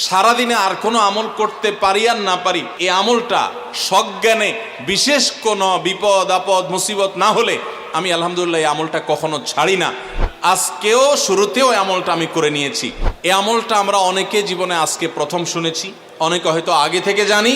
সারাদিনে আর কোনো আমল করতে পারি আর না পারি, এই আমলটা সজ্ঞানে বিশেষ কোনো বিপদ আপদ মুসিবত না হলে আমি আলহামদুলিল্লাহ এই আমলটা কখনো ছাড়ি না। আজকেও শুরুতেও এই আমলটা আমি করে নিয়েছি। এই আমলটা আমরা অনেকে জীবনে আজকে প্রথম শুনেছি, অনেকে হয়তো আগে থেকে জানি।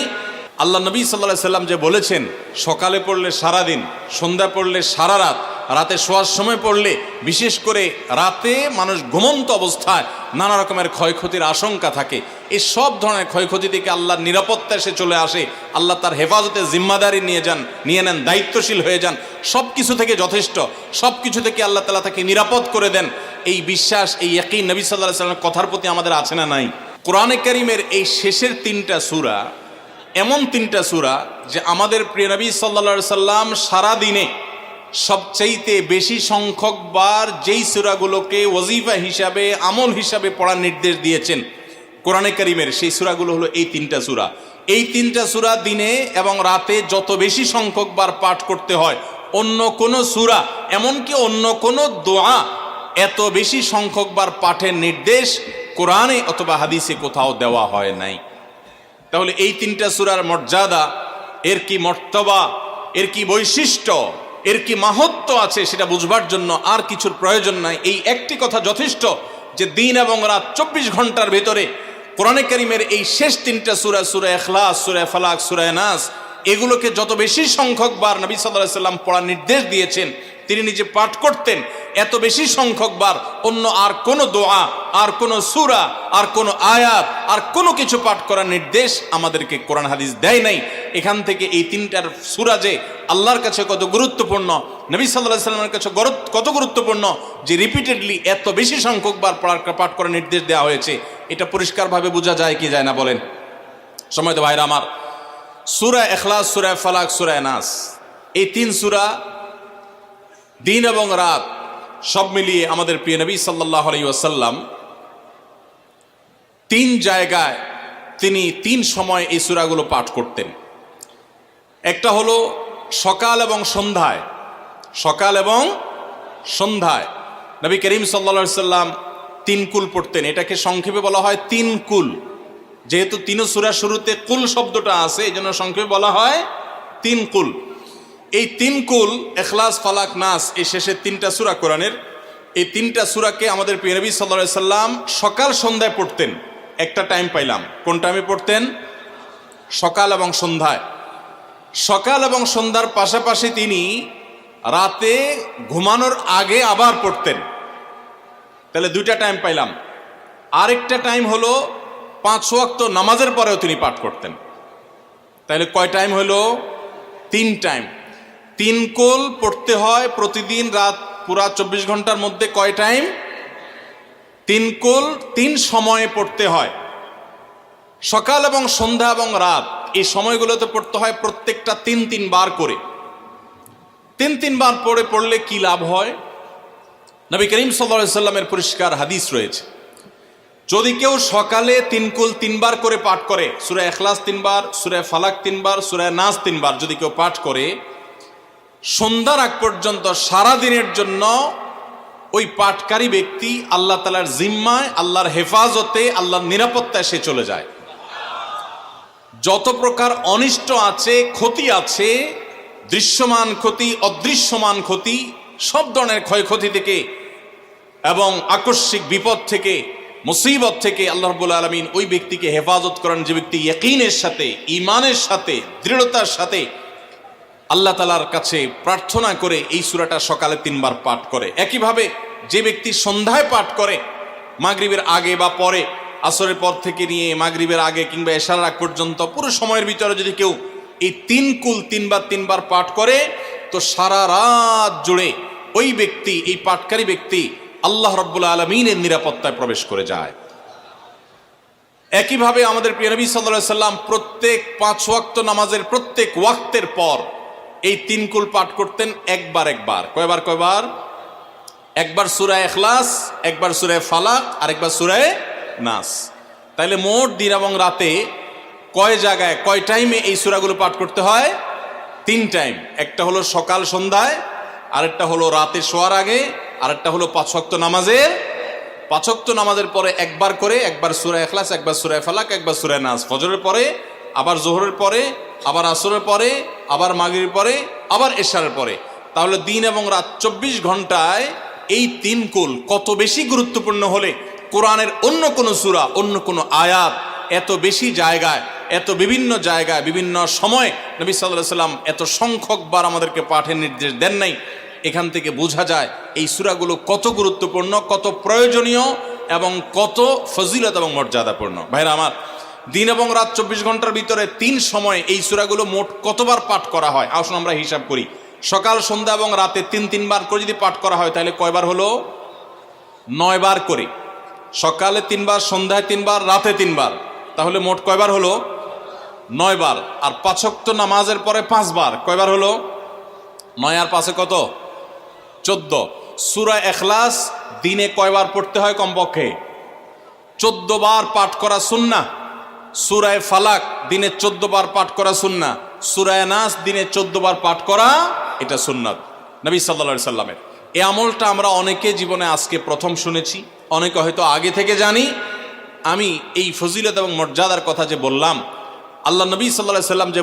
আল্লাহ নবী সাল্লাল্লাহু আলাইহি সাল্লাম যে বলেছেন, সকালে পড়লে সারাদিন, সন্ধ্যা পড়লে সারা রাত, রাতে শোয়ার সময় পড়লে, বিশেষ করে রাতে মানুষ ঘুমন্ত অবস্থায় নানা রকমের ক্ষয়ক্ষতির আশঙ্কা থাকে। এই সব ধরনের ক্ষয়ক্ষতি থেকে আল্লাহর নিরাপত্তা এসে চলে আসে। আল্লাহ তার হেফাজতে জিম্মাদারি নিয়ে নেন, দায়িত্বশীল হয়ে যান। সব কিছু থেকে যথেষ্ট, সব কিছু থেকে আল্লাহ তাআলা তাকে নিরাপদ করে দেন। এই বিশ্বাস, এই ইয়াকিন নবী সাল্লাল্লাহু আলাইহি সাল্লামের কথার প্রতি আমাদের আছে না নাই? কোরআনে কারীমের এই শেষের 3টা সূরা এমন 3টা সূরা যে আমাদের প্রিয় নবী সাল্লাল্লাহু আলাইহি সাল্লাম সারাদিনে সবচাইতে বেশি সংখ্যক বার যেই সূরাগুলোকে ওয়াজিফা হিসাবে, আমল হিসাবে পড়ার নির্দেশ দিয়েছেন কোরআনে কারীমের, সেই সূরাগুলো হলো এই 3টা সূরা। এই 3টা সূরা দিনে এবং রাতে যত বেশি সংখ্যক বার পাঠ করতে হয়, অন্য কোনো সূরা, এমনকি অন্য কোনো দোয়া এত বেশি সংখ্যক বার পাঠের নির্দেশ কোরআনে অথবা হাদিসে কোথাও দেওয়া হয় নাই। তাহলে এই 3টা সূরার মর্যাদা, এর কি মর্তবা, এর কি বৈশিষ্ট্য, এর কি মাহাত্ম্য আছে সেটা বুঝবার জন্য আর কিছুর প্রয়োজন নাই। এই একটি কথা যথেষ্ট যে দিন এবং রাত 24 ঘন্টার ভেতরে কোরআনে কারীমের এই শেষ 3টা সূরা, সূরা ইখলাস, সূরা ফালাক, সূরা নাস, এগুলোকে যত বেশি সংখ্যক বার নবী সাল্লাল্লাহু আলাইহি সাল্লাম পড়ার নির্দেশ দিয়েছেন, তিনি নিজে পাঠ করতেন, এত বেশি সংখ্যক বার অন্য আর কোনো দোয়া, আর কোনো সূরা, আর কোনো আয়াত, আর কোনো কিছু পাঠ করার নির্দেশ আমাদেরকে কোরআন হাদিস দেয় নাই। এখান থেকে এই 3টার সূরা যে আল্লাহর কাছে কত গুরুত্বপূর্ণ, নবী সাল্লাল্লাহু আলাইহি সাল্লামের কাছে কত গুরুত্বপূর্ণ, যে রিপিটেডলি এত বেশি সংখ্যক বার পাঠ করার নির্দেশ দেওয়া হয়েছে, এটা পরিষ্কারভাবে বোঝা যায় কি যায় না বলেন? সম্মানিত ভাইরা আমার, সূরা ইখলাস, সূরা ফালাক, সূরা নাস, এই 3 সূরা দিন এবং রাত সব মিলিয়ে আমাদের প্রিয় নবী সাল্লাল্লাহু আলাইহি ওয়াসাল্লাম 3 জায়গায় তিনি 3 সময় এই সূরাগুলো পাঠ করতেন। একটা হলো সকাল এবং সন্ধ্যায়। সকাল এবং সন্ধ্যায় নবী করিম সাল্লাল্লাহু আলাইহি ওয়াসাল্লাম 3 কুল পড়তেন। এটাকে সংক্ষেপে বলা হয় 3 কুল। যেহেতু 3 সূরার শুরুতে কুল শব্দটা আছে, এই জন্য সংক্ষেপে বলা হয় 3 কুল। এই 3 কুল ইখলাস, ফালাক, নাস, এই শেষের 3টা সূরা কোরআনের, এই 3টা সূরাকে আমাদের প্রিয় নবী সাল্লাল্লাহু আলাইহি সাল্লাম সকাল সন্ধ্যায় পড়তেন। একটা টাইম পাইলাম, কোন টাইমে পড়তেন? সকাল এবং সন্ধ্যায়। সকাল এবং সন্ধ্যার পাশাপাশি তিনি রাতে ঘুমানোর আগে আবার পড়তেন। তাহলে 2টা টাইম পাইলাম। আরেকটা টাইম হলো 5 ওয়াক্ত নামাজের পরেও তিনি পাঠ করতেন। তাহলে কয় টাইম হলো? 3 টাইম। 3 কুল পড়তে হয় প্রতিদিন, রাত পুরা 24 ঘন্টার মধ্যে কয় টাইম? 3 কুল 3 সময়ে পড়তে হয়। সকাল এবং সন্ধ্যা এবং রাত এই সময়গুলোতে পড়তে হয় প্রত্যেকটা 3 বার করে। 3 বার পড়লে কি লাভ হয়? নবী করিম সাল্লাল্লাহু আলাইহি সাল্লামের পরিষ্কার হাদিস রয়েছে, যদি কেউ সকালে 3 কুল 3 বার করে পাঠ করে, সূরা ইখলাস 3 বার, সূরা ফালাক 3 বার, সূরা নাস 3 বার যদি কেউ পাঠ করে, সন্ধ্যার আগ পর্যন্ত সারা দিনের জন্য ওই পাঠকারী ব্যক্তি আল্লাহ তাআলার জিম্মায়, আল্লাহর হেফাজতে, আল্লাহর নিরাপত্তায় সে চলে যায়। যত প্রকার অনিষ্ট আছে, ক্ষতি আছে, দৃশ্যমান ক্ষতি, অদৃশ্যমান ক্ষতি, সব ধরনের ক্ষয়ক্ষতি থেকে এবং আকস্মিক বিপদ থেকে, মুসিবত থেকে আল্লাহ রাব্বুল আলামিন ওই ব্যক্তিকে হেফাজত করেন, যে ব্যক্তি ইয়াকিনের সাথে, ঈমানের সাথে, দৃঢ়তার সাথে আল্লাহ তাআলার কাছে প্রার্থনা করে এই সূরাটা সকালে 3 বার পাঠ করে। একইভাবে যে ব্যক্তি সন্ধ্যায় পাঠ করে, মাগরিবের আগে বা পরে, আসরের পর থেকে নিয়ে মাগরিবের আগে কিংবা এশার আগ পর্যন্ত পুরো সময়ের ভিতরে যদি কেউ এই 3 কুল 3 বার পাঠ করে, তো সারা রাত জুড়ে ওই ব্যক্তি, এই পাঠকারী ব্যক্তি আল্লাহ রাব্বুল আলামিনের নিরাপত্তায় প্রবেশ করে যায়। একইভাবে আমাদের প্রিয় নবী সাল্লাল্লাহু আলাইহি সাল্লাম প্রত্যেক 5 ওয়াক্ত নামাজের প্রত্যেক ওয়াক্তের পর এই 3 কুল পাঠ করতেন একবার। কয়বার? একবার সূরা ইখলাস, একবার সূরা ফালাক, আর একবার সূরা নাস। তাইলে মোট দিন এবং রাতে কয় জায়গায়, কয় টাইমে এই সূরাগুলো পাঠ করতে হয়? 3 টাইম। একটা হলো সকাল সন্ধ্যায়, আরেকটা হলো রাতে শোয়ার আগে, আরেকটা হলো 5 ওয়াক্ত নামাজের 5 ওয়াক্ত নামাজের পরে একবার করে, একবার সূরা ইখলাস, একবার সূরা ফালাক, একবার সূরা নাস, ফজরের পরে, আবার যোহরের পরে, আবার আসরের পরে, আবার মাগরিবের পরে, আবার এশারের পরে। তাহলে দিন এবং রাত 24 ঘন্টায় এই 3 কুল কত বেশি গুরুত্বপূর্ণ হলে কোরআনের অন্য কোনো সূরা, অন্য কোনো আয়াত এত বেশি জায়গায়, এত বিভিন্ন জায়গায়, বিভিন্ন সময় নবী সাল্লাল্লাহু আলাইহি সাল্লাম এত সংখ্যকবার আমাদেরকে পাঠের নির্দেশ দেন নাই। এখান থেকে বোঝা যায় এই সূরাগুলো কত গুরুত্বপূর্ণ, কত প্রয়োজনীয় এবং কত ফজিলত এবং মর্যাদাপূর্ণ। ভাইরা আমার, দিন এবং রাত 24 ঘন্টার ভিতরে 3 সময় এই সূরাগুলো মোট কতবার পাঠ করা হয়? আসুন আমরা হিসাব করি। সকাল, সন্ধ্যা এবং রাতে 3 বার করে যদি পাঠ করা হয় তাহলে কয়বার হলো? 9 বার করে। সকালে 3 বার, সন্ধ্যায় 3 বার, রাতে 3 বার, তাহলে মোট কয়বার হলো? 9 বার। আর 5 ওয়াক্ত নামাজের পরে 5 বার, কয়বার হলো? 9 আর 5 কত? 14। সূরা ইখলাস দিনে কয়বার পড়তে হয়? কমপক্ষে 14 বার পাঠ করা সুন্নাহ। সূরা ফালাক দিনে 14 বার পাঠ করা সুন্নাহ। সূরা নাস দিনে 14 বার পাঠ করা, এটা সুন্নাত নবী সাল্লাল্লাহু আলাইহি সাল্লামের। এই আমলটা আমরা অনেকে জীবনে আজকে প্রথম শুনেছি, অনেকে হয়তো আগে থেকে জানি। আমি এই ফজিলত এবং মর্যাদার কথা যে বললাম, আল্লাহ নবী সাল্লাল্লাহু আলাইহি সাল্লাম যে